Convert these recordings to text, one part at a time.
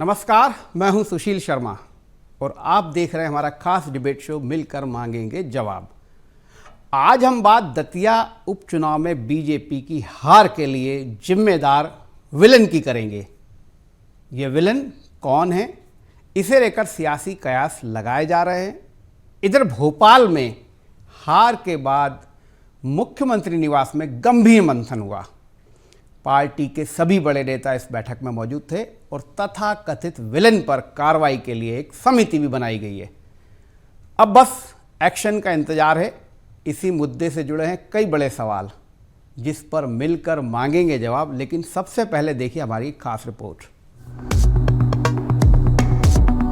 नमस्कार, मैं हूं सुशील शर्मा और आप देख रहे हैं हमारा खास डिबेट शो मिलकर मांगेंगे जवाब। आज हम बात दतिया उपचुनाव में बीजेपी की हार के लिए जिम्मेदार विलन की करेंगे। ये विलन कौन है, इसे लेकर सियासी कयास लगाए जा रहे हैं। इधर भोपाल में हार के बाद मुख्यमंत्री निवास में गंभीर मंथन हुआ। पार्टी के सभी बड़े नेता इस बैठक में मौजूद थे और तथाकथित विलन पर कार्रवाई के लिए एक समिति भी बनाई गई है। अब बस एक्शन का इंतजार है। इसी मुद्दे से जुड़े हैं कई बड़े सवाल जिस पर मिलकर मांगेंगे जवाब। लेकिन सबसे पहले देखिए हमारी खास रिपोर्ट।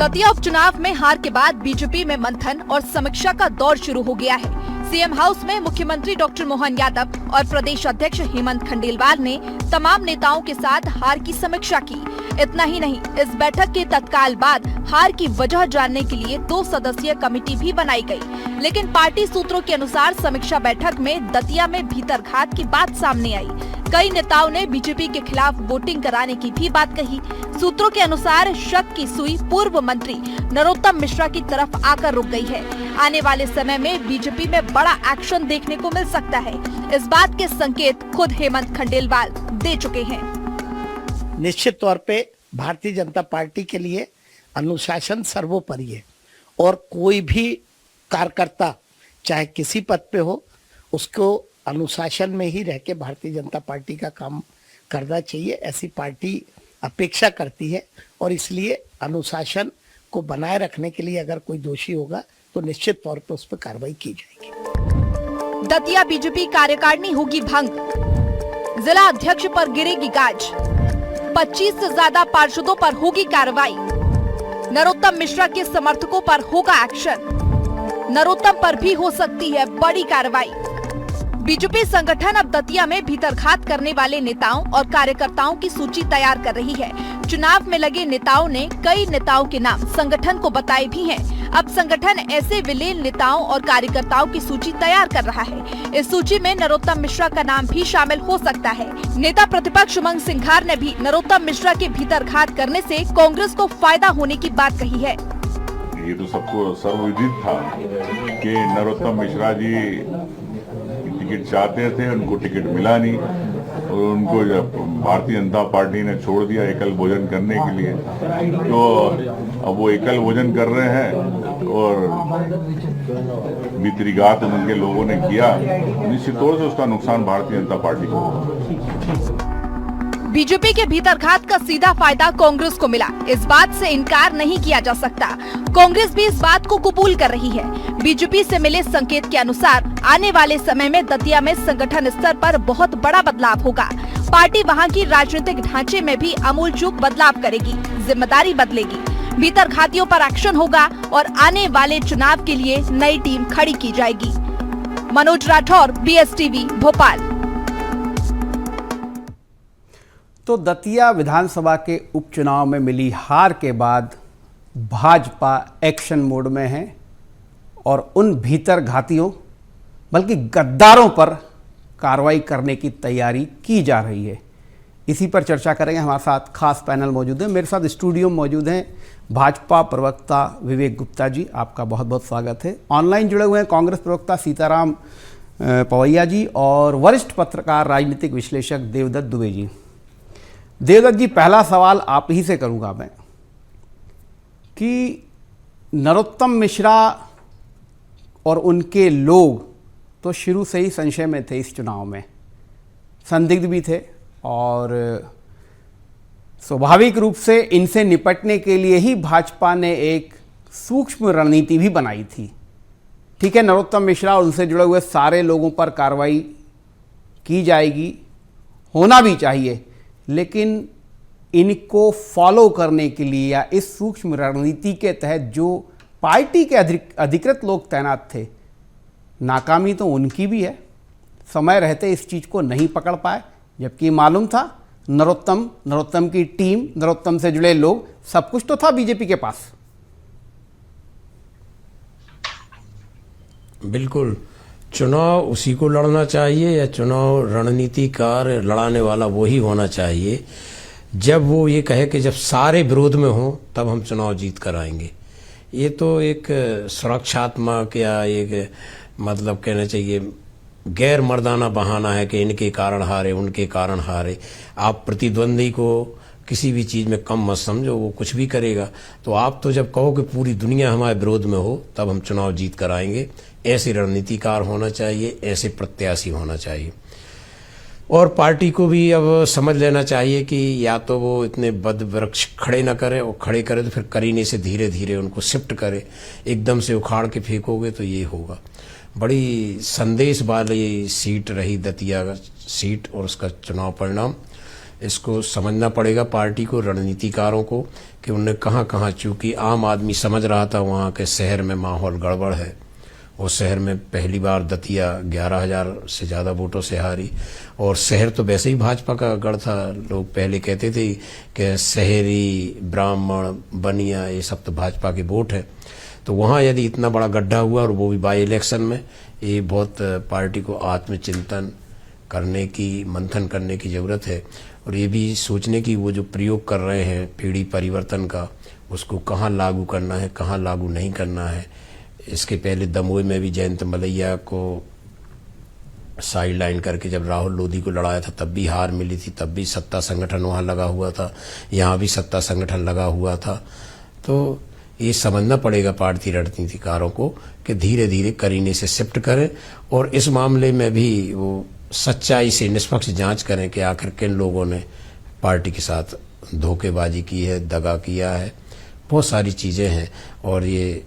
दतिया उपचुनाव में हार के बाद बीजेपी में मंथन और समीक्षा का दौर शुरू हो गया है। सीएम हाउस में मुख्यमंत्री डॉक्टर मोहन यादव और प्रदेश अध्यक्ष हेमंत खंडेलवाल ने तमाम नेताओं के साथ हार की समीक्षा की। इतना ही नहीं, इस बैठक के तत्काल बाद हार की वजह जानने के लिए 2 सदस्यीय कमेटी भी बनाई गई। लेकिन पार्टी सूत्रों के अनुसार समीक्षा बैठक में दतिया में भीतरघात की बात सामने आई। कई नेताओं ने बीजेपी के खिलाफ वोटिंग कराने की भी बात कही। सूत्रों के अनुसार शक की सुई पूर्व मंत्री नरोत्तम मिश्रा की तरफ आकर रुक गई है। आने वाले समय में बीजेपी में बड़ा एक्शन देखने को मिल सकता है। इस बात के संकेत खुद हेमंत खंडेलवाल दे चुके हैं। निश्चित तौर पे भारतीय जनता पार्टी के लिए अनुशासन सर्वोपरि है और कोई भी कार्यकर्ता चाहे किसी पद पे हो उसको अनुशासन में ही रह के भारतीय जनता पार्टी का काम करना चाहिए। ऐसी पार्टी अपेक्षा करती है और इसलिए अनुशासन को बनाए रखने के लिए अगर कोई दोषी होगा तो निश्चित तौर पर उस पर कार्रवाई की जाएगी। दतिया बीजेपी कार्यकारिणी होगी भंग, जिला अध्यक्ष पर गिरेगी गाज, 25 से ज्यादा पार्षदों पर होगी कार्रवाई, नरोत्तम मिश्रा के समर्थकों पर होगा एक्शन, नरोत्तम पर भी हो सकती है बड़ी कार्रवाई। बीजेपी संगठन अब दतिया में भीतरघात करने वाले नेताओं और कार्यकर्ताओं की सूची तैयार कर रही है। चुनाव में लगे नेताओं ने कई नेताओं के नाम संगठन को बताए भी हैं। अब संगठन ऐसे विलेन नेताओं और कार्यकर्ताओं की सूची तैयार कर रहा है। इस सूची में नरोत्तम मिश्रा का नाम भी शामिल हो सकता है। नेता प्रतिपक्ष उमंग सिंघार ने भी नरोत्तम मिश्रा के भीतरघात करने से कांग्रेस को फायदा होने की बात कही है। ये तो सबको सर्वविदित था कि नरोत्तम मिश्रा जी टिकट चाहते थे, उनको टिकट मिला नहीं और उनको भारतीय जनता पार्टी ने छोड़ दिया एकल भोजन करने के लिए। तो अब वो एकल भोजन कर रहे हैं और भीतरघात उनके लोगों ने किया। निश्चित तौर से उसका नुकसान भारतीय जनता पार्टी को होगा। बीजेपी के भीतरघात का सीधा फायदा कांग्रेस को मिला, इस बात से इनकार नहीं किया जा सकता। कांग्रेस भी इस बात को कबूल कर रही है। बीजेपी से मिले संकेत के अनुसार आने वाले समय में दतिया में संगठन स्तर पर बहुत बड़ा बदलाव होगा। पार्टी वहां की राजनीतिक ढांचे में भी आमूलचूल बदलाव करेगी, जिम्मेदारी बदलेगी, भीतरघातियों पर एक्शन होगा और आने वाले चुनाव के लिए नई टीम खड़ी की जाएगी। मनोज राठौर, BSTV, भोपाल। तो दतिया विधानसभा के उपचुनाव में मिली हार के बाद भाजपा एक्शन मोड में है और उन भीतरघातियों बल्कि गद्दारों पर कार्रवाई करने की तैयारी की जा रही है। इसी पर चर्चा करेंगे। हमारे साथ खास पैनल मौजूद है। मेरे साथ स्टूडियो में मौजूद हैं भाजपा प्रवक्ता विवेक गुप्ता जी, आपका बहुत बहुत स्वागत है। ऑनलाइन जुड़े हुए हैं कांग्रेस प्रवक्ता सीताराम पवैया जी और वरिष्ठ पत्रकार राजनीतिक विश्लेषक देवदत्त दुबे जी। देवदत्त जी, पहला सवाल आप ही से करूंगा मैं कि नरोत्तम मिश्रा और उनके लोग तो शुरू से ही संशय में थे, इस चुनाव में संदिग्ध भी थे और स्वाभाविक रूप से इनसे निपटने के लिए ही भाजपा ने एक सूक्ष्म रणनीति भी बनाई थी। ठीक है, नरोत्तम मिश्रा और उनसे जुड़े हुए सारे लोगों पर कार्रवाई की जाएगी, होना भी चाहिए, लेकिन इनको फॉलो करने के लिए या इस सूक्ष्म रणनीति के तहत जो पार्टी के अधिकृत लोग तैनात थे, नाकामी तो उनकी भी है। समय रहते इस चीज़ को नहीं पकड़ पाए, जबकि मालूम था नरोत्तम की टीम, नरोत्तम से जुड़े लोग, सब कुछ तो था बीजेपी के पास। बिल्कुल, चुनाव उसी को लड़ना चाहिए या चुनाव रणनीतिकार लड़ाने वाला वो ही होना चाहिए जब वो ये कहे कि जब सारे विरोध में हो तब हम चुनाव जीत कर आएंगे, ये तो एक सुरक्षात्मक या एक मतलब कहना चाहिए गैर मर्दाना बहाना है कि इनके कारण हारे, उनके कारण हारे। आप प्रतिद्वंदी को किसी भी चीज़ में कम मत समझो, वो कुछ भी करेगा। तो आप तो जब कहो कि पूरी दुनिया हमारे विरोध में हो तब हम चुनाव जीत कर आएंगे, ऐसे रणनीतिकार होना चाहिए, ऐसे प्रत्याशी होना चाहिए। और पार्टी को भी अब समझ लेना चाहिए कि या तो वो इतने बद वृक्ष खड़े ना करे, और खड़े करे तो फिर करीने से धीरे धीरे उनको शिफ्ट करे। एकदम से उखाड़ के फेंकोगे तो ये होगा। बड़ी संदेश वाली सीट रही दतिया सीट और उसका चुनाव परिणाम। इसको समझना पड़ेगा पार्टी को, रणनीतिकारों को, कि उनने कहाँ कहाँ चूकी। आम आदमी समझ रहा था वहाँ के शहर में माहौल गड़बड़ है। उस शहर में पहली बार दतिया 11,000 से ज़्यादा वोटों से हारी, और शहर तो वैसे ही भाजपा का गढ़ था। लोग पहले कहते थे कि शहरी, ब्राह्मण, बनिया ये सब तो भाजपा के वोट है। तो वहाँ यदि इतना बड़ा गड्ढा हुआ, और वो भी बाई इलेक्शन में, ये बहुत पार्टी को आत्मचिंतन करने की, मंथन करने की ज़रूरत है। और ये भी सोचने की वो जो प्रयोग कर रहे हैं पीढ़ी परिवर्तन का, उसको कहाँ लागू करना है, कहाँ लागू नहीं करना है। इसके पहले दमोह में भी जयंत मलैया को साइड लाइन करके जब राहुल लोधी को लड़ाया था तब भी हार मिली थी, तब भी सत्ता संगठन वहाँ लगा हुआ था, यहाँ भी सत्ता संगठन लगा हुआ था। तो ये समझना पड़ेगा पार्टी रणनीतिकारों को कि धीरे धीरे करीने से शिफ्ट करें, और इस मामले में भी वो सच्चाई से निष्पक्ष जांच करें कि आखिर किन लोगों ने पार्टी के साथ धोखेबाजी की है, दगा किया है। बहुत सारी चीज़ें हैं, और ये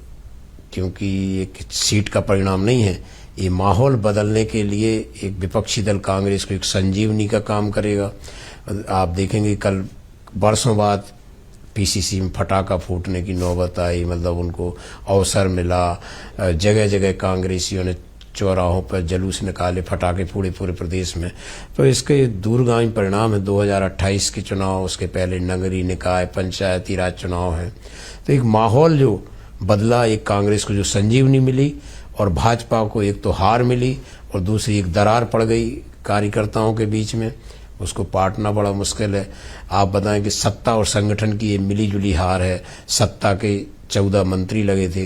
क्योंकि एक सीट का परिणाम नहीं है, ये माहौल बदलने के लिए एक विपक्षी दल कांग्रेस को एक संजीवनी का काम करेगा। आप देखेंगे कल बरसों बाद पीसीसी में फटाका फूटने की नौबत आई, मतलब उनको अवसर मिला। जगह जगह कांग्रेसियों ने चौराहों पर जुलूस निकाले, फटाके फोड़े पूरे प्रदेश में। तो इसके दूरगामी परिणाम है 2028 के चुनाव, उसके पहले नगरीय निकाय, पंचायती राज चुनाव है। तो एक माहौल जो बदला, एक कांग्रेस को जो संजीवनी मिली, और भाजपा को एक तो हार मिली और दूसरी एक दरार पड़ गई कार्यकर्ताओं के बीच में, उसको पाटना बड़ा मुश्किल है। आप बताएं कि सत्ता और संगठन की ये मिली जुली हार है। सत्ता के 14 मंत्री लगे थे,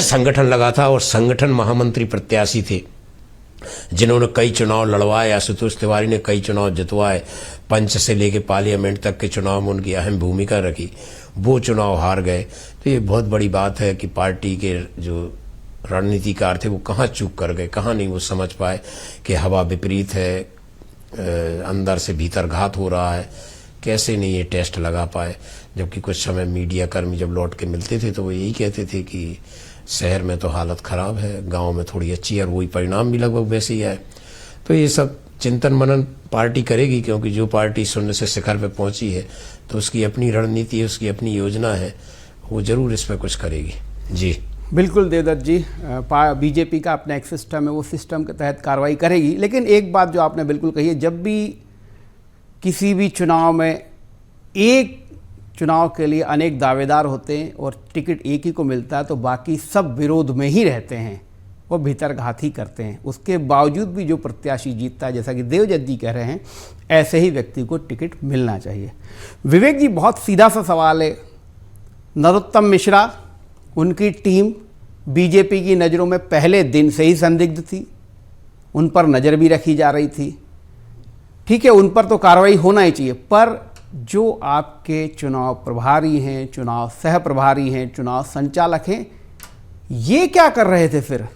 संगठन लगा था, और संगठन महामंत्री प्रत्याशी थे जिन्होंने कई चुनाव लड़वाए। आशुतोष तिवारी ने कई चुनाव जितवाए, पंच से लेके पार्लियामेंट तक के चुनाव में उनकी अहम भूमिका रखी, वो चुनाव हार गए। तो ये बहुत बड़ी बात है कि पार्टी के जो रणनीतिकार थे वो कहाँ चूक कर गए, कहाँ नहीं वो समझ पाए कि हवा विपरीत है, अंदर से भीतर घात हो रहा है, कैसे नहीं ये टेस्ट लगा पाए। जबकि कुछ समय मीडिया कर्मी जब लौट के मिलते थे तो वो यही कहते थे कि शहर में तो हालत ख़राब है, गांव में थोड़ी अच्छी है, और वही परिणाम भी लगभग वैसे ही आए। तो ये सब चिंतन मनन पार्टी करेगी, क्योंकि जो पार्टी शून्य से शिखर पे पहुंची है तो उसकी अपनी रणनीति है, उसकी अपनी योजना है, वो जरूर इस पर कुछ करेगी। जी बिल्कुल देवदत्त जी, बीजेपी का अपना एक सिस्टम है, वो सिस्टम के तहत कार्रवाई करेगी। लेकिन एक बात जो आपने बिल्कुल कही है, जब भी किसी भी चुनाव में एक चुनाव के लिए अनेक दावेदार होते हैं और टिकट एक ही को मिलता है तो बाकी सब विरोध में ही रहते हैं, वो भीतर घात ही करते हैं। उसके बावजूद भी जो प्रत्याशी जीतता है, जैसा कि देवदत्त जी कह रहे हैं, ऐसे ही व्यक्ति को टिकट मिलना चाहिए। विवेक जी, बहुत सीधा सा सवाल है। नरोत्तम मिश्रा, उनकी टीम बीजेपी की नज़रों में पहले दिन से ही संदिग्ध थी, उन पर नज़र भी रखी जा रही थी। ठीक है, उन पर तो कार्रवाई होना ही चाहिए, पर जो आपके चुनाव प्रभारी हैं, चुनाव सह प्रभारी हैं, चुनाव संचालक हैं, ये क्या कर रहे थे फिर?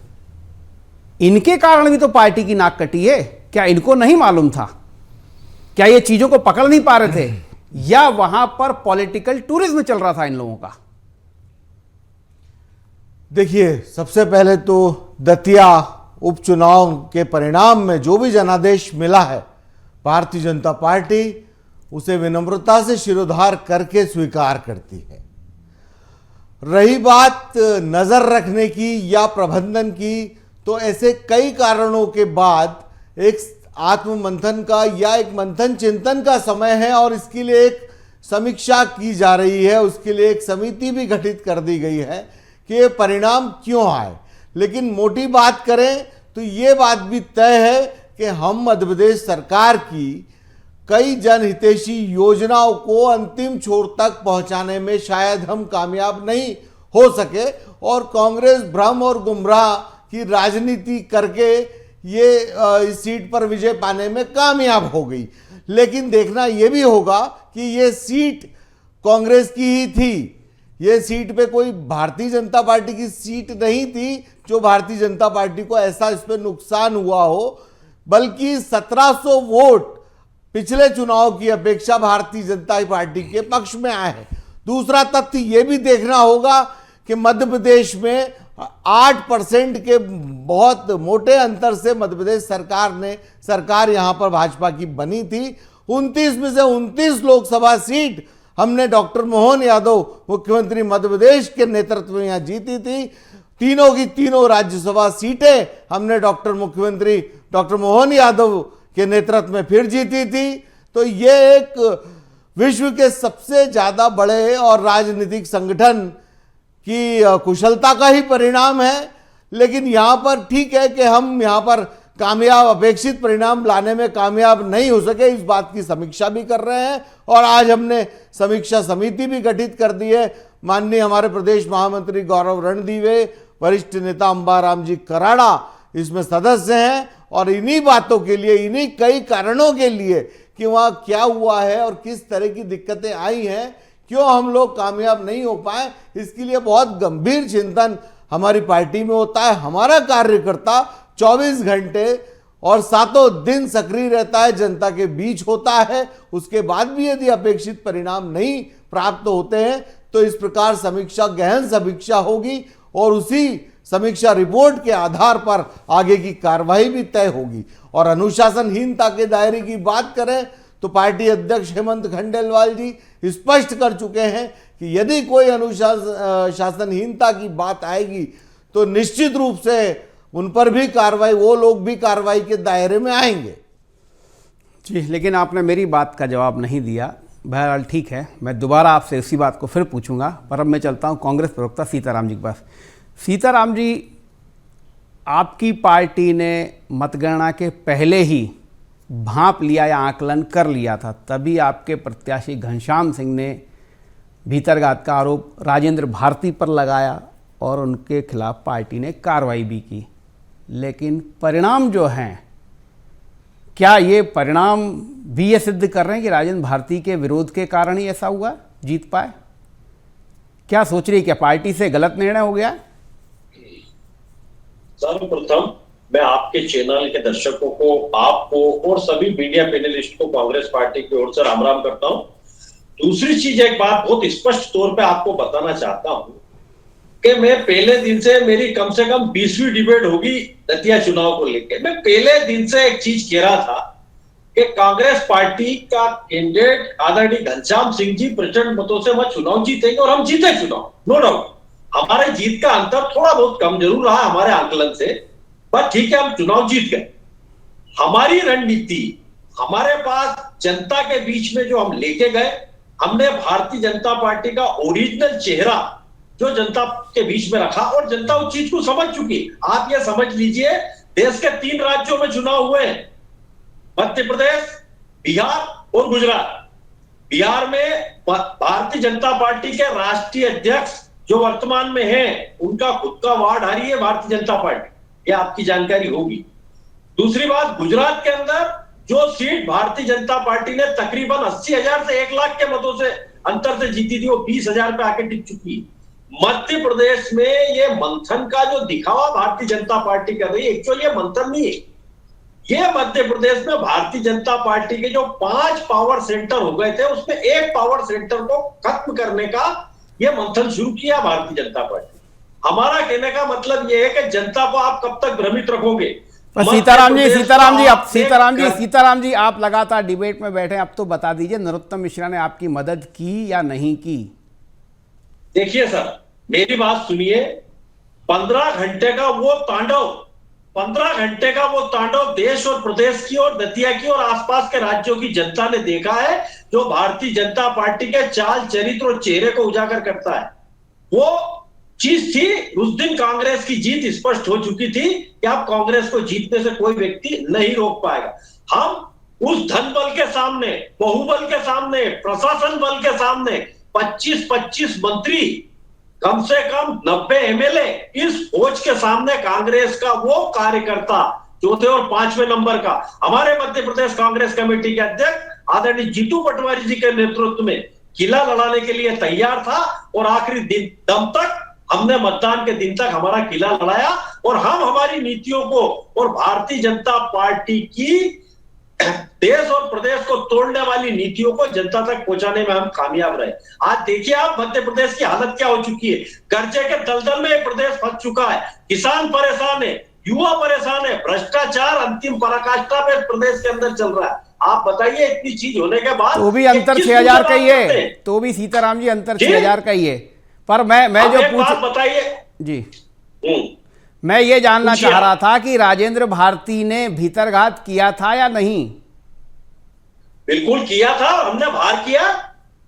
इनके कारण भी तो पार्टी की नाक कटी है। क्या इनको नहीं मालूम था? क्या ये चीजों को पकड़ नहीं पा रहे थे, या वहां पर पॉलिटिकल टूरिज्म चल रहा था इन लोगों का? देखिए, सबसे पहले तो दतिया उपचुनाव के परिणाम में जो भी जनादेश मिला है, भारतीय जनता पार्टी उसे विनम्रता से शिरोधार करके स्वीकार करती है। रही बात नजर रखने की या प्रबंधन की, तो ऐसे कई कारणों के बाद एक आत्म मंथन का या एक मंथन चिंतन का समय है, और इसके लिए एक समीक्षा की जा रही है। उसके लिए एक समिति भी गठित कर दी गई है कि ये परिणाम क्यों आए। लेकिन मोटी बात करें तो ये बात भी तय है कि हम मध्य प्रदेश सरकार की कई जनहितैषी योजनाओं को अंतिम छोर तक पहुंचाने में शायद हम कामयाब नहीं हो सके और कांग्रेस भ्रम और गुमराह की राजनीति करके ये इस सीट पर विजय पाने में कामयाब हो गई। लेकिन देखना यह भी होगा कि ये सीट कांग्रेस की ही थी, ये सीट पे कोई भारतीय जनता पार्टी की सीट नहीं थी जो भारतीय जनता पार्टी को ऐसा इस पे नुकसान हुआ हो, बल्कि 1700 वोट पिछले चुनाव की अपेक्षा भारतीय जनता पार्टी के पक्ष में आए हैं। दूसरा तथ्य यह भी देखना होगा कि मध्य प्रदेश में 8% के बहुत मोटे अंतर से मध्य प्रदेश सरकार यहां पर भाजपा की बनी थी। 29 में से 29 लोकसभा सीट हमने डॉक्टर मोहन यादव मुख्यमंत्री मध्य प्रदेश के नेतृत्व में यहां जीती थी। तीनों की तीनों राज्यसभा सीटें हमने मुख्यमंत्री डॉक्टर मोहन यादव के नेतृत्व में फिर जीती थी। तो ये एक विश्व के सबसे ज्यादा बड़े और राजनीतिक संगठन की कुशलता का ही परिणाम है। लेकिन यहां पर ठीक है कि हम यहां पर कामयाब अपेक्षित परिणाम लाने में कामयाब नहीं हो सके, इस बात की समीक्षा भी कर रहे हैं और आज हमने समीक्षा समिति भी गठित कर दी है। माननीय हमारे प्रदेश महामंत्री गौरव रणदीवे, वरिष्ठ नेता अंबाराम जी कराड़ा इसमें सदस्य हैं और इन्हीं बातों के लिए, इन्हीं कई कारणों के लिए कि वहाँ क्या हुआ है और किस तरह की दिक्कतें आई हैं, क्यों हम लोग कामयाब नहीं हो पाए, इसके लिए बहुत गंभीर चिंतन हमारी पार्टी में होता है। हमारा कार्यकर्ता 24 घंटे और 7 दिन सक्रिय रहता है, जनता के बीच होता है। उसके बाद भी यदि अपेक्षित परिणाम नहीं प्राप्त होते हैं तो इस प्रकार समीक्षा, गहन समीक्षा होगी और उसी समीक्षा रिपोर्ट के आधार पर आगे की कार्रवाई भी तय होगी। और अनुशासनहीनता के दायरे की बात करें तो पार्टी अध्यक्ष हेमंत खंडेलवाल जी स्पष्ट कर चुके हैं कि यदि कोई अनुशासनहीनता की बात आएगी तो निश्चित रूप से उन पर भी कार्रवाई, वो लोग भी कार्रवाई के दायरे में आएंगे। जी, लेकिन आपने मेरी बात का जवाब नहीं दिया। बहरहाल ठीक है, मैं दोबारा आपसे इसी बात को फिर पूछूंगा, पर अब मैं चलता हूं कांग्रेस प्रवक्ता सीताराम जी के पास। सीताराम जी, आपकी पार्टी ने मतगणना के पहले ही भांप लिया या आकलन कर लिया था, तभी आपके प्रत्याशी घनश्याम सिंह ने भीतरघात का आरोप राजेंद्र भारती पर लगाया और उनके खिलाफ पार्टी ने कार्रवाई भी की। लेकिन परिणाम जो हैं, क्या ये परिणाम भी ये सिद्ध कर रहे हैं कि राजेंद्र भारती के विरोध के कारण ही ऐसा हुआ, जीत पाए? क्या सोच रही है, क्या पार्टी से गलत निर्णय हो गया? सर्वप्रथम मैं आपके चैनल के दर्शकों को, आपको और सभी मीडिया पैनलिस्ट को कांग्रेस पार्टी की ओर से राम राम करता हूं। दूसरी चीज, एक बात बहुत स्पष्ट तौर पे आपको बताना चाहता हूं कि मैं पहले दिन से, मेरी कम से कम 20वीं डिबेट होगी दतिया चुनाव को लेकर, मैं पहले दिन से एक चीज कह रहा था कि कांग्रेस पार्टी का कैंडिडेट आदरणीय घनश्याम सिंह जी प्रचंड मतों से वह चुनाव जीतेंगे और हम जीते चुनाव, नो डाउट। हमारे जीत का अंतर थोड़ा बहुत कम जरूर रहा हमारे आकलन से, पर ठीक है, हम चुनाव जीत गए। हमारी रणनीति, हमारे पास जनता के बीच में जो हम लेके गए, हमने भारतीय जनता पार्टी का ओरिजिनल चेहरा जो जनता के बीच में रखा और जनता उस चीज को समझ चुकी। आप ये समझ लीजिए, देश के 3 राज्यों में चुनाव हुए हैं, मध्य प्रदेश, बिहार और गुजरात। बिहार में भारतीय जनता पार्टी के राष्ट्रीय अध्यक्ष जो वर्तमान में है, उनका खुद का वार्ड हारी है भारतीय जनता पार्टी, ये आपकी जानकारी होगी। दूसरी बात, गुजरात के अंदर जो सीट भारतीय जनता पार्टी ने तकरीबन 80,000 से 1 लाख के मतों से अंतर से जीती थी, वो 20,000 पे आके टिक चुकी है। मध्य प्रदेश में ये मंथन का जो दिखावा भारतीय जनता पार्टी कर रही है, एक्चुअली ये मंथन नहीं है, ये मध्य प्रदेश में भारतीय जनता पार्टी के जो 5 पावर सेंटर हो गए थे, उसमें एक पावर सेंटर को खत्म करने का ये मंथन शुरू किया भारतीय जनता पार्टी। हमारा कहने का मतलब ये है कि जनता को आप कब तक भ्रमित रखोगे? सीताराम जी, आप लगातार डिबेट में बैठे, अब तो बता दीजिए, नरोत्तम मिश्रा ने आपकी मदद की या नहीं की? देखिए सर, मेरी बात सुनिए, 15 घंटे का वो तांडव देश और प्रदेश की और दतिया की और आसपास के राज्यों की जनता ने देखा है, जो भारतीय जनता पार्टी के चाल, चरित्र और चेहरे को उजागर करता है। वो चीज थी, उस दिन कांग्रेस की जीत स्पष्ट हो चुकी थी कि अब कांग्रेस को जीतने से कोई व्यक्ति नहीं रोक पाएगा। हम उस धन बल के सामने, बहुबल के सामने, प्रशासन बल के सामने 25-25 मंत्री, कम से कम 90 एमएलए, इस फौज के सामने कांग्रेस का वो कार्यकर्ता चौथे और 5वें नंबर का हमारे मध्य प्रदेश कांग्रेस कमेटी के अध्यक्ष आदरणीय जीतू पटवारी जी के नेतृत्व में किला लड़ाने के लिए तैयार था और आखिरी दिन दम तक हमने मतदान के दिन तक हमारा किला लड़ाया और हम हमारी नीतियों को और भारतीय जनता पार्टी की देश और प्रदेश को तोड़ने वाली नीतियों को जनता तक पहुंचाने में हम कामयाब रहे। आज देखिए आप मध्य प्रदेश की हालत क्या हो चुकी है। कर्जे के दलदल में ये प्रदेश फंस चुका है, किसान परेशान है, युवा परेशान है, भ्रष्टाचार अंतिम पराकाष्ठा पे प्रदेश के अंदर चल रहा है। आप बताइए इतनी चीज होने के बाद तो भी अंतर 6000 का ही है, तो भी सीताराम जी अंतर 6000 का ही है। पर मैं जो पूछ बताइए जी, मैं ये जानना चाह रहा था कि राजेंद्र भारती ने भीतरघात किया था या नहीं? बिल्कुल किया था, हमने बाहर किया।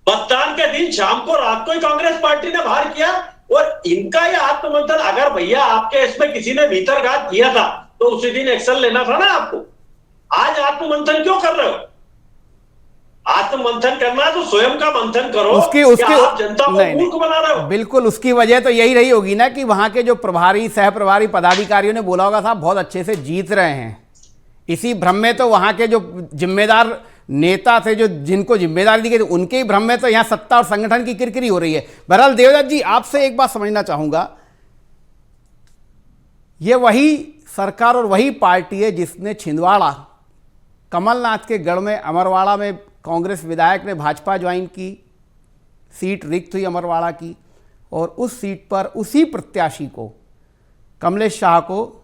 मतदान के दिन शाम को, रात को ही कांग्रेस पार्टी ने बाहर किया। और इनका ये आत्ममंथन, अगर भैया आपके इसमें किसी ने भीतरघात किया था तो उसी दिन एक्शन लेना था ना आपको। आज आत्ममंथन क्यों कर रहे हो? आत्ममंथन करना है तो स्वयं का मंथन करो। उसकी आप जनता को मूर्ख बना रहे हो। बिल्कुल, उसकी वजह तो यही रही होगी ना कि वहां के जो प्रभारी सह प्रभारी पदाधिकारियों ने बोला होगा साहब बहुत अच्छे से जीत रहे हैं। इसी भ्रम में तो वहां के जो जिम्मेदार नेता थे, जो जिनको जिम्मेदारी दी गई थी, उनके ही भ्रम में तो यहां सत्ता और संगठन की किरकिरी हो रही है। बहरहाल देवदत्त जी, आपसे एक बात समझना चाहूंगा, ये वही सरकार और वही पार्टी है जिसने छिंदवाड़ा, कमलनाथ के गढ़ में अमरवाड़ा में कांग्रेस विधायक ने भाजपा ज्वाइन की, सीट रिक्त हुई अमरवाड़ा की, और उस सीट पर उसी प्रत्याशी को, कमलेश शाह को,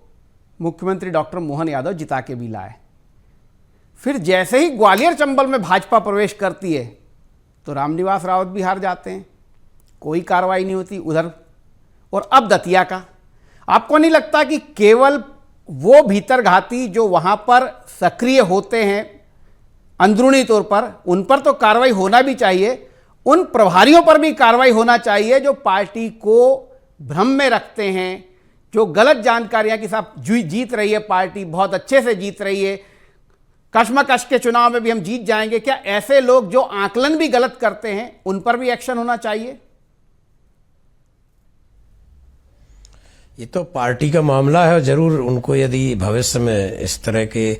मुख्यमंत्री डॉक्टर मोहन यादव जिता के भी लाए। फिर जैसे ही ग्वालियर चंबल में भाजपा प्रवेश करती है तो रामनिवास रावत भी हार जाते हैं, कोई कार्रवाई नहीं होती उधर। और अब दतिया का, आपको नहीं लगता कि केवल वो भीतरघाती जो वहां पर सक्रिय होते हैं अंदरूनी तौर पर, उन पर तो कार्रवाई होना भी चाहिए, उन प्रभारियों पर भी कार्रवाई होना चाहिए जो पार्टी को भ्रम में रखते हैं, जो गलत जानकारियां के साथ जीत रही है पार्टी, बहुत अच्छे से जीत रही है, कश्मकश के चुनाव में भी हम जीत जाएंगे। क्या ऐसे लोग जो आकलन भी गलत करते हैं उन पर भी एक्शन होना चाहिए? ये तो पार्टी का मामला है और जरूर उनको यदि भविष्य में इस तरह के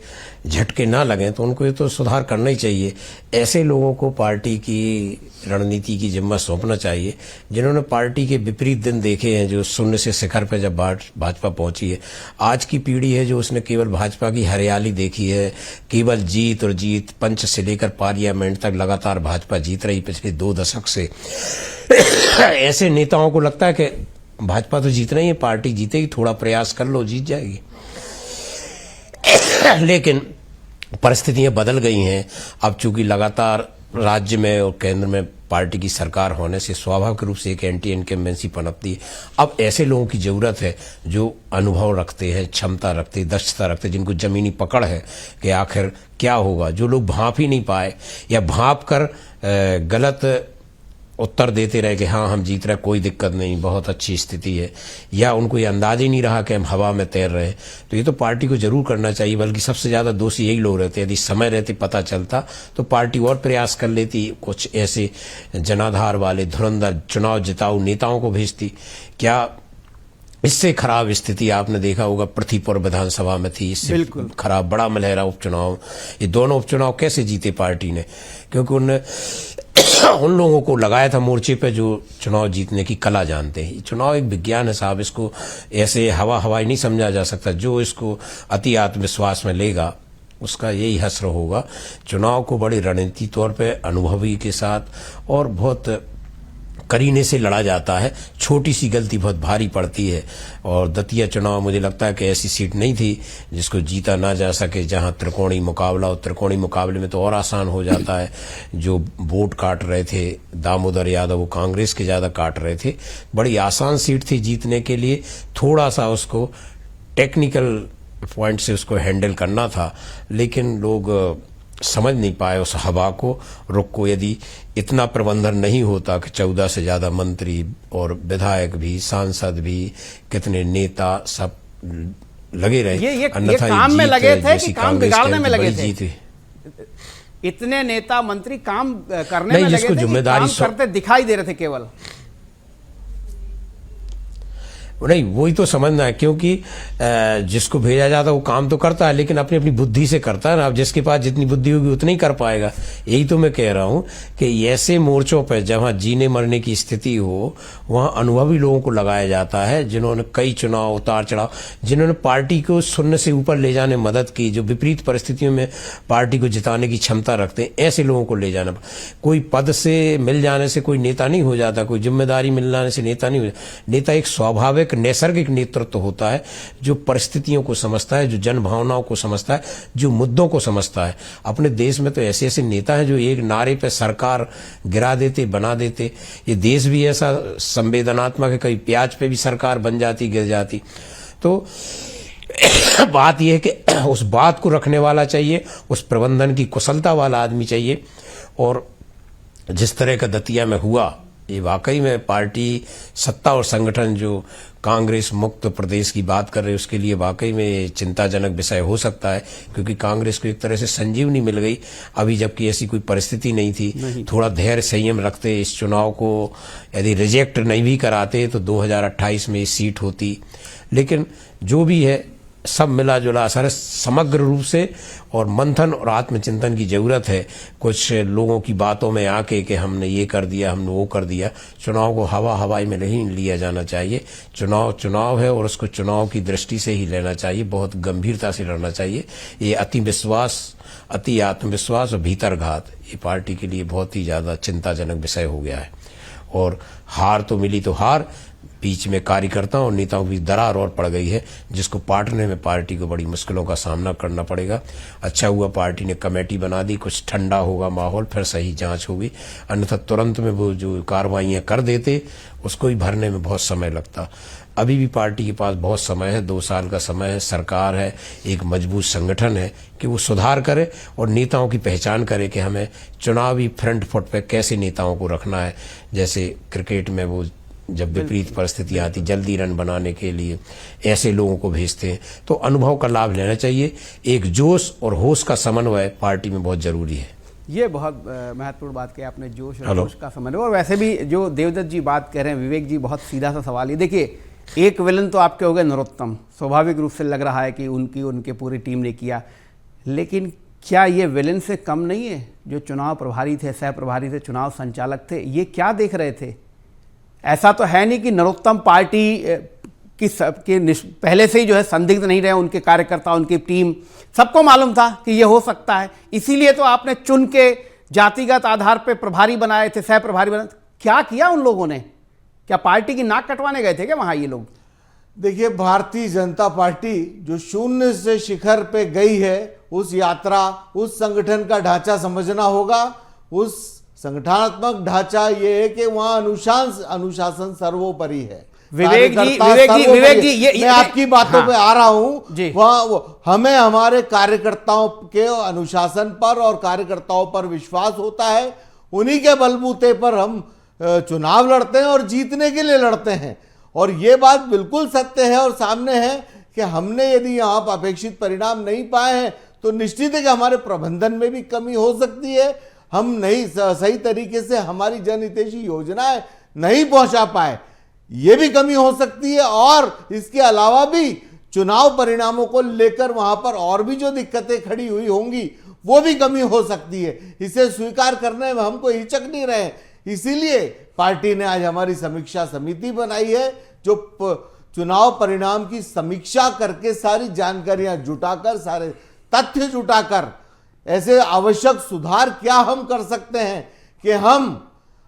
झटके ना लगें तो उनको ये तो सुधार करना ही चाहिए। ऐसे लोगों को पार्टी की रणनीति की जिम्मा सौंपना चाहिए जिन्होंने पार्टी के विपरीत दिन देखे हैं, जो शून्य से शिखर पर जब भाजपा पहुंची है। आज की पीढ़ी है जो उसने केवल भाजपा की हरियाली देखी है, केवल जीत और जीत, पंच से लेकर पार्लियामेंट तक लगातार भाजपा जीत रही पिछले 2 दशक से। ऐसे नेताओं को लगता है कि भाजपा तो जीतना ही है, पार्टी जीतेगी, थोड़ा प्रयास कर लो जीत जाएगी। लेकिन परिस्थितियां बदल गई हैं। अब चूंकि लगातार राज्य में और केंद्र में पार्टी की सरकार होने से स्वाभाविक रूप से एक एंटी इनकम्बेंसी पनपती है। अब ऐसे लोगों की जरूरत है जो अनुभव रखते हैं, क्षमता रखते हैं, दक्षता रखते हैं, जिनको जमीनी पकड़ है कि आखिर क्या होगा। जो लोग भांप ही नहीं पाए या भांप कर गलत उत्तर देते रहे कि हाँ हम जीत रहे, कोई दिक्कत नहीं, बहुत अच्छी स्थिति है, या उनको ये अंदाज ही नहीं रहा कि हम हवा में तैर रहे हैं, तो ये तो पार्टी को जरूर करना चाहिए। बल्कि सबसे ज्यादा दोषी यही लोग रहते हैं। यदि समय रहते पता चलता तो पार्टी और प्रयास कर लेती, कुछ ऐसे जनाधार वाले धुरंधर चुनाव जिताऊ नेताओं को भेजती। क्या इससे खराब स्थिति आपने देखा होगा पृथ्वीपुर विधानसभा में थी, इससे बिल्कुल खराब बड़ा मलहरा उपचुनाव। ये दोनों उपचुनाव कैसे जीते पार्टी ने? क्योंकि उन लोगों को लगाया था मोर्चे पे जो चुनाव जीतने की कला जानते हैं। चुनाव एक विज्ञान है साहब, इसको ऐसे हवाई नहीं समझा जा सकता। जो इसको अति आत्मविश्वास में लेगा उसका यही हश्र होगा। चुनाव को बड़ी रणनीति तौर पे अनुभवी के साथ और बहुत करीने से लड़ा जाता है। छोटी सी गलती बहुत भारी पड़ती है। और दतिया चुनाव मुझे लगता है कि ऐसी सीट नहीं थी जिसको जीता ना जा सके, जहां त्रिकोणीय मुकाबला, और त्रिकोणीय मुकाबले में तो और आसान हो जाता है। जो वोट काट रहे थे दामोदर यादव, वो कांग्रेस के ज्यादा काट रहे थे। बड़ी आसान सीट थी जीतने के लिए, थोड़ा सा उसको टेक्निकल पॉइंट से उसको हैंडल करना था, लेकिन लोग समझ नहीं पाए उस हवा को, रुख को। यदि इतना प्रबंधन नहीं होता कि 14 से ज्यादा मंत्री और विधायक भी, सांसद भी, कितने नेता सब लगे रहे, ये काम में लगे थे कि काम बिगाड़ने में लगे थे? इतने नेता मंत्री काम करने नहीं, में जिसको लगे थे कि जिम्मेदारी काम करते दिखाई दे रहे थे केवल। नहीं, वही तो समझना है, क्योंकि जिसको भेजा जाता है वो काम तो करता है, लेकिन अपनी अपनी बुद्धि से करता है ना। अब जिसके पास जितनी बुद्धि होगी उतना ही कर पाएगा। यही तो मैं कह रहा हूं कि ऐसे मोर्चों पर जहां जीने मरने की स्थिति हो, वहां अनुभवी लोगों को लगाया जाता है, जिन्होंने कई चुनाव उतार चढ़ाव, जिन्होंने पार्टी को शून्य से ऊपर ले जाने में मदद की, जो विपरीत परिस्थितियों में पार्टी को जिताने की क्षमता रखते हैं, ऐसे लोगों को ले जाना। कोई पद से मिल जाने से कोई नेता नहीं हो जाता, कोई जिम्मेदारी मिल जाने से नेता नहीं हो जाता। नेता एक स्वाभाविक नैसर्गिक नेतृत्व होता है, जो परिस्थितियों को समझता है, जो जन भावनाओं को समझता है, जो मुद्दों को समझता है। अपने देश में तो ऐसे ऐसे नेता हैं जो एक नारे पे सरकार गिरा देते, बना देते। ये देश भी ऐसा संवेदनात्मक है, कहीं प्याज पे भी सरकार बन जाती, गिर जाती। तो बात यह है कि उस बात को रखने वाला चाहिए, उस प्रबंधन की कुशलता वाला आदमी चाहिए। और जिस तरह का दतिया में हुआ, ये वाकई में पार्टी सत्ता और संगठन जो कांग्रेस मुक्त प्रदेश की बात कर रहे हैं, उसके लिए वाकई में चिंताजनक विषय हो सकता है, क्योंकि कांग्रेस को एक तरह से संजीवनी मिल गई अभी, जबकि ऐसी कोई परिस्थिति नहीं थी। थोड़ा धैर्य संयम रखते, इस चुनाव को यदि रिजेक्ट नहीं भी कराते तो 2028 में सीट होती। लेकिन जो भी है, सब मिला जुला असर है। समग्र रूप से और मंथन और आत्मचिंतन की जरूरत है। कुछ लोगों की बातों में आके कि हमने ये कर दिया, हमने वो कर दिया। चुनाव को हवाई में नहीं लिया जाना चाहिए। चुनाव है और उसको चुनाव की दृष्टि से ही लेना चाहिए, बहुत गंभीरता से लड़ना चाहिए। ये अति विश्वास, अति आत्मविश्वास और भीतरघात, ये पार्टी के लिए बहुत ही ज्यादा चिंताजनक विषय हो गया है। और हार तो मिली तो हार, बीच में कार्यकर्ताओं और नेताओं की दरार और पड़ गई है, जिसको पाटने में पार्टी को बड़ी मुश्किलों का सामना करना पड़ेगा। अच्छा हुआ पार्टी ने कमेटी बना दी, कुछ ठंडा होगा माहौल, फिर सही जांच होगी। अन्यथा तुरंत में वो जो कार्रवाइयां कर देते, उसको ही भरने में बहुत समय लगता। अभी भी पार्टी के पास बहुत समय है, 2 साल का समय है, सरकार है, एक मजबूत संगठन है कि वो सुधार करे और नेताओं की पहचान करे कि हमें चुनावी फ्रंट फुट पे कैसे नेताओं को रखना है। जैसे क्रिकेट में वो जब विपरीत परिस्थिति आती, जल्दी रन बनाने के लिए ऐसे लोगों को भेजते हैं। तो अनुभव का लाभ लेना चाहिए। एक जोश और होश का समन्वय पार्टी में बहुत जरूरी है। ये बहुत महत्वपूर्ण बात कही आपने, जोश और होश का समन्वय। और वैसे भी जो देवदत्त जी बात कह रहे हैं, विवेक जी, बहुत सीधा सा सवाल है। देखिए, एक विलन तो आपके हो गए नरोत्तम, स्वाभाविक रूप से लग रहा है कि उनके पूरी टीम ने किया, लेकिन क्या ये विलन से कम नहीं है? जो चुनाव प्रभारी थे, सह प्रभारी थे, चुनाव संचालक थे, ये क्या देख रहे थे? ऐसा तो है नहीं कि नरोत्तम पार्टी की पहले से ही जो है संदिग्ध नहीं रहे। उनके कार्यकर्ता, उनकी टीम, सबको मालूम था कि ये हो सकता है, इसीलिए तो आपने चुन के जातिगत आधार पर प्रभारी बनाए थे, सह प्रभारी बनाए। क्या किया उन लोगों ने? क्या पार्टी की नाक कटवाने गए थे क्या वहां ये लोग? देखिए, भारतीय जनता पार्टी जो शून्य से शिखर पे गई है, उस यात्रा, उस संगठन का ढांचा समझना होगा। उस संगठनात्मक ढांचा ये है कि वहां अनुशासन सर्वोपरि है। विवेक जी, मैं आपकी बातों पे आ रहा हूं। वहां हमें हमारे कार्यकर्ताओं के अनुशासन पर और कार्यकर्ताओं पर विश्वास होता है। उन्हीं के बलबूते पर हम चुनाव लड़ते हैं और जीतने के लिए लड़ते हैं। और ये बात बिल्कुल सत्य है और सामने है कि हमने यदि यहाँ पर अपेक्षित परिणाम नहीं पाए हैं तो निश्चित है कि हमारे प्रबंधन में भी कमी हो सकती है। हम नहीं सही तरीके से हमारी जनहितैषी योजनाएं नहीं पहुंचा पाए, ये भी कमी हो सकती है। और इसके अलावा भी चुनाव परिणामों को लेकर वहां पर और भी जो दिक्कतें खड़ी हुई होंगी, वो भी कमी हो सकती है। इसे स्वीकार करने में हमको हिचक नहीं रहे। इसीलिए पार्टी ने आज हमारी समीक्षा समिति बनाई है, जो चुनाव परिणाम की समीक्षा करके सारी जानकारियां जुटाकर, सारे तथ्य जुटाकर ऐसे आवश्यक सुधार क्या हम कर सकते हैं कि हम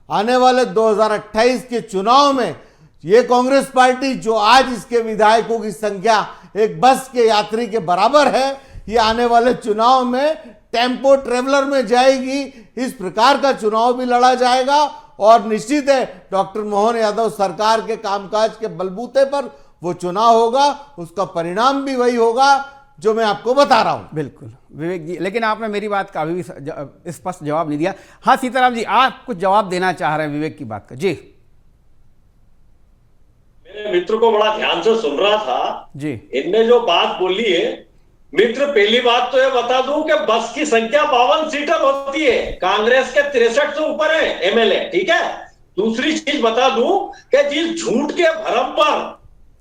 आने वाले 2028 के चुनाव में ये कांग्रेस पार्टी, जो आज इसके विधायकों की संख्या एक बस के यात्री के बराबर है, ये आने वाले चुनाव में टेम्पो ट्रेवलर में जाएगी। इस प्रकार का चुनाव भी लड़ा जाएगा और निश्चित है डॉक्टर मोहन यादव सरकार के कामकाज के बलबूते पर वो चुनाव होगा, उसका परिणाम भी वही होगा जो मैं आपको बता रहा हूं। बिल्कुल विवेक जी, लेकिन आपने मेरी बात का अभी भी स्पष्ट जवाब नहीं दिया। हाँ सीताराम जी, आप कुछ जवाब देना चाह रहे हैं विवेक की बात का? जी, मेरे मित्र को बड़ा ध्यान से सुन रहा था जी। इनने जो बात बोली है, मित्र, पहली बात तो ये बता दूं कि बस की संख्या 52 सीटर होती है, कांग्रेस के 63 से ऊपर है एमएलए, ठीक है। दूसरी चीज बता दूं कि जिस झूठ के भरम पर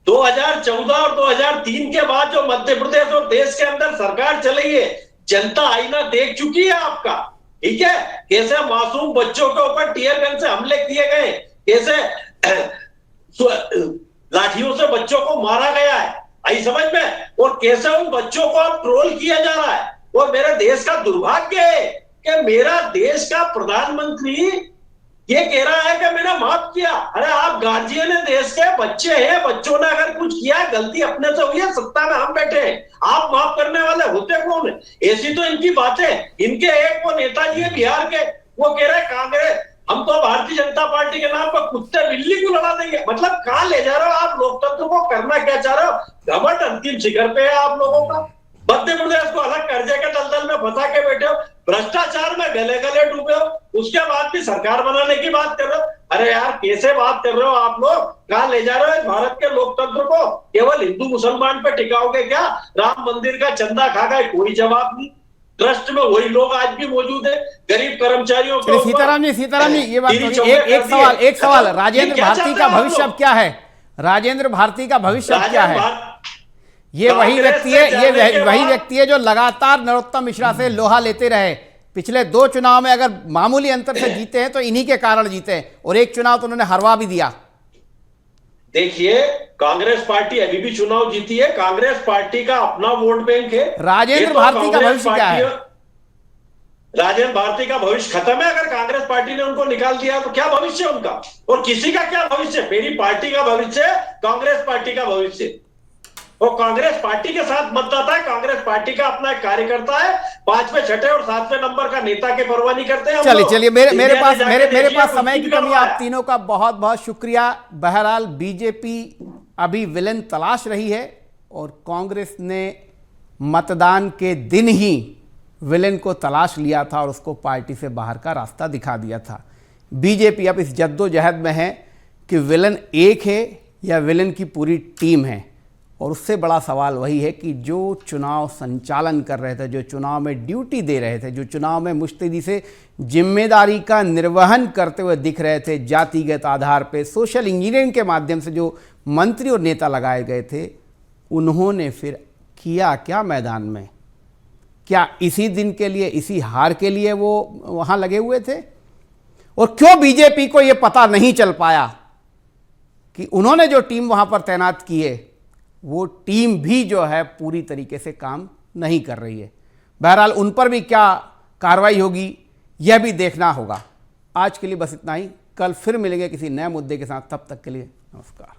2014 और 2003 के बाद जो मध्य प्रदेश और देश के अंदर सरकार चली है, जनता आईना देख चुकी है आपका, ठीक है। कैसे मासूम बच्चों के ऊपर टीयर गन से हमले किए गए, कैसे लाठियों से बच्चों को मारा गया है, आई समझ में, और कैसे उन बच्चों को अब ट्रोल किया जा रहा है। और मेरे देश का दुर्भाग्य है कि मेरा देश का प्रधानमंत्री ये कह रहा है कि मैंने माफ किया। अरे आप गार्जियन है, देश के बच्चे हैं, बच्चों ने अगर कुछ किया, गलती अपने से हुई है, सत्ता में हम बैठे हैं, आप माफ करने वाले होते कौन है? ऐसी तो इनकी बातें। इनके एक वो नेताजी है बिहार के, वो कह रहे कांग्रेस, हम तो भारतीय जनता पार्टी के नाम पर कुत्ते बिल्ली को लड़ा देंगे। मतलब कहां ले जा रहे हो आप लोकतंत्र को? करना क्या चाह रहे हो? घमंड अंतिम शिखर पे है आप लोगों का। मध्य प्रदेश को अलग कर्जे के दलदल में फंसा के बैठे हो, भ्रष्टाचार में गले गले डूबे हो, उसके बाद भी सरकार बनाने की बात कर रहे हो। अरे यार कैसे बात कर रहे हो आप लोग? कहां ले जा रहे हो भारत के लोकतंत्र को? केवल हिंदू मुसलमान पे टिकाओगे क्या? राम मंदिर का चंदा खा गए, कोई जवाब नहीं। ट्रस्ट में वही लोग आज भी मौजूद है, गरीब कर्मचारियों के ऊपर। सीताराम जी ये बात एक सवाल राजेंद्र भारती का भविष्य अब क्या है? राजेंद्र भारती का भविष्य अब क्या है? ये वही व्यक्ति है, ये वही व्यक्ति है जो लगातार नरोत्तम मिश्रा से लोहा लेते रहे। पिछले 2 चुनाव में अगर मामूली अंतर से जीते हैं तो इन्हीं के कारण जीते हैं, और एक चुनाव तो उन्होंने हरवा भी दिया। देखिए, कांग्रेस पार्टी अभी भी चुनाव जीती है, कांग्रेस पार्टी का अपना वोट बैंक है। राजेंद्र भारती का भविष्य क्या है? राजेंद्र भारती का भविष्य खत्म है। अगर कांग्रेस पार्टी ने उनको निकाल दिया तो क्या भविष्य उनका? और किसी का क्या भविष्य? मेरी पार्टी का भविष्य, कांग्रेस पार्टी का भविष्य। वो कांग्रेस पार्टी के साथ मतदाता है, कांग्रेस पार्टी का अपना एक कार्यकर्ता है, 5वें, 6ठे और 7वें नंबर का नेता की परवाह नहीं करते हैं। चलिए मेरे पास समय की कमी। आप तीनों का बहुत बहुत शुक्रिया। बहरहाल बीजेपी अभी विलेन तलाश रही है, और कांग्रेस ने मतदान के दिन ही विलेन को तलाश लिया था और उसको पार्टी से बाहर का रास्ता दिखा दिया था। बीजेपी अब इस जद्दोजहद में है कि विलेन एक है या विलेन की पूरी टीम है। और उससे बड़ा सवाल वही है कि जो चुनाव संचालन कर रहे थे, जो चुनाव में ड्यूटी दे रहे थे, जो चुनाव में मुस्तैदी से जिम्मेदारी का निर्वहन करते हुए दिख रहे थे, जातिगत आधार पे सोशल इंजीनियरिंग के माध्यम से जो मंत्री और नेता लगाए गए थे, उन्होंने फिर किया क्या मैदान में? क्या इसी दिन के लिए, इसी हार के लिए वो वहाँ लगे हुए थे? और क्यों बीजेपी को ये पता नहीं चल पाया कि उन्होंने जो टीम वहाँ पर तैनात की है, वो टीम भी जो है पूरी तरीके से काम नहीं कर रही है? बहरहाल उन पर भी क्या कार्रवाई होगी यह भी देखना होगा। आज के लिए बस इतना ही। कल फिर मिलेंगे किसी नए मुद्दे के साथ। तब तक के लिए नमस्कार।